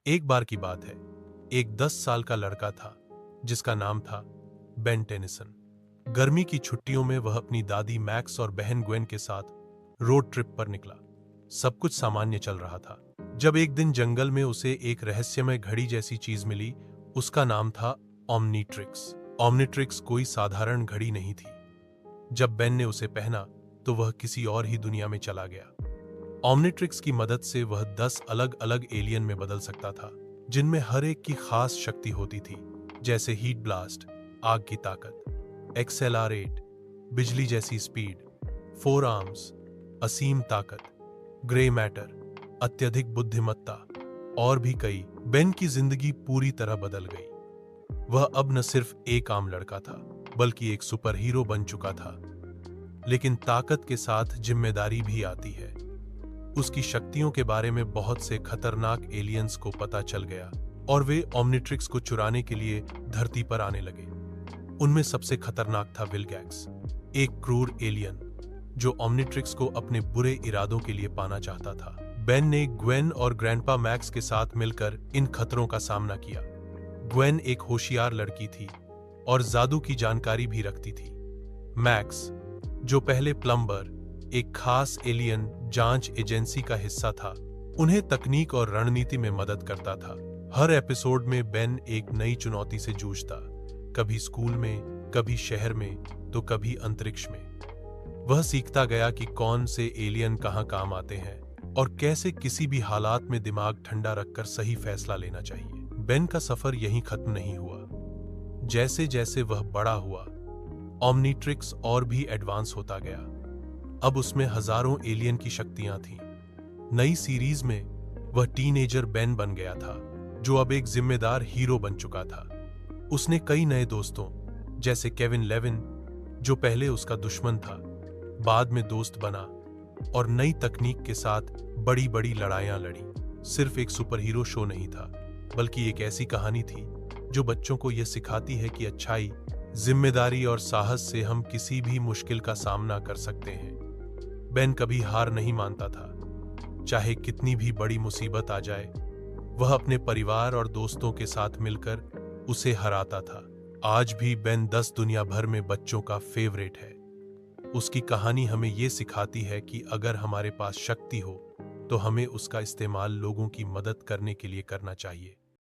एक बार की बात है, एक 10 साल का लड़का था जिसका नाम था बेन टेनिसन। गर्मी की छुट्टियों में वह अपनी दादी मैक्स और बहन ग्वेन के साथ रोड ट्रिप पर निकला। सब कुछ सामान्य चल रहा था जब एक दिन जंगल में उसे एक रहस्यमय घड़ी जैसी चीज मिली। उसका नाम था ओमनीट्रिक्स। ओमनीट्रिक्स कोई साधारण घड़ी नहीं थी। जब बेन ने उसे पहना तो वह किसी और ही दुनिया में चला गया। ओमनीट्रिक्स की मदद से वह 10 अलग अलग एलियन में बदल सकता था, जिनमें हर एक की खास शक्ति होती थी, जैसे हीट ब्लास्ट आग की ताकत, एक्सेलरेट बिजली जैसी स्पीड, फोर आर्म्स असीम ताकत, ग्रे मैटर अत्यधिक बुद्धिमत्ता और भी कई। बेन की जिंदगी पूरी तरह बदल गई। वह अब न सिर्फ एक आम लड़का था बल्कि एक सुपर हीरो बन चुका था। लेकिन ताकत के साथ जिम्मेदारी भी आती है। उसकी शक्तियों के बारे में बहुत से खतरनाक एलियंस को पता चल गया और वे ओमनीट्रिक्स को चुराने के लिए धरती पर आने लगे। उनमें सबसे खतरनाक था विलगैक्स, एक क्रूर एलियन जो ओमनीट्रिक्स को अपने बुरे इरादों के लिए पाना चाहता था। बेन ने ग्वेन और ग्रैंडपा मैक्स के साथ मिलकर इन खतरों का सामना किया। ग्वेन एक होशियार लड़की थी और जादू की जानकारी भी रखती थी। मैक्स, जो पहले प्लम्बर, एक खास एलियन जांच एजेंसी का हिस्सा था, उन्हें तकनीक और रणनीति में मदद करता था। हर एपिसोड में बेन एक नई चुनौती से जूझता, कभी स्कूल में, कभी शहर में, तो कभी अंतरिक्ष में। वह सीखता गया कि कौन से एलियन कहां काम आते हैं और कैसे किसी भी हालात में दिमाग ठंडा रखकर सही फैसला लेना चाहिए। बेन का सफर यहीं खत्म नहीं हुआ। जैसे जैसे वह बड़ा हुआ, ओमनीट्रिक्स और भी एडवांस होता गया। अब उसमें हजारों एलियन की शक्तियां थीं। नई सीरीज में वह टीनेजर बेन बन गया था, जो अब एक जिम्मेदार हीरो बन चुका था। उसने कई नए दोस्तों, जैसे केविन लेविन, जो पहले उसका दुश्मन था, बाद में दोस्त बना और नई तकनीक के साथ बड़ी बड़ी लड़ाइयां लड़ी। सिर्फ एक सुपरहीरो शो नहीं था, बल्कि एक ऐसी कहानी थी जो बच्चों को यह सिखाती है कि अच्छाई, जिम्मेदारी और साहस से हम किसी भी मुश्किल का सामना कर सकते हैं। बेन कभी हार नहीं मानता था। चाहे कितनी भी बड़ी मुसीबत आ जाए, वह अपने परिवार और दोस्तों के साथ मिलकर उसे हराता था। आज भी बेन 10 दुनिया भर में बच्चों का फेवरेट है। उसकी कहानी हमें यह सिखाती है कि अगर हमारे पास शक्ति हो तो हमें उसका इस्तेमाल लोगों की मदद करने के लिए करना चाहिए।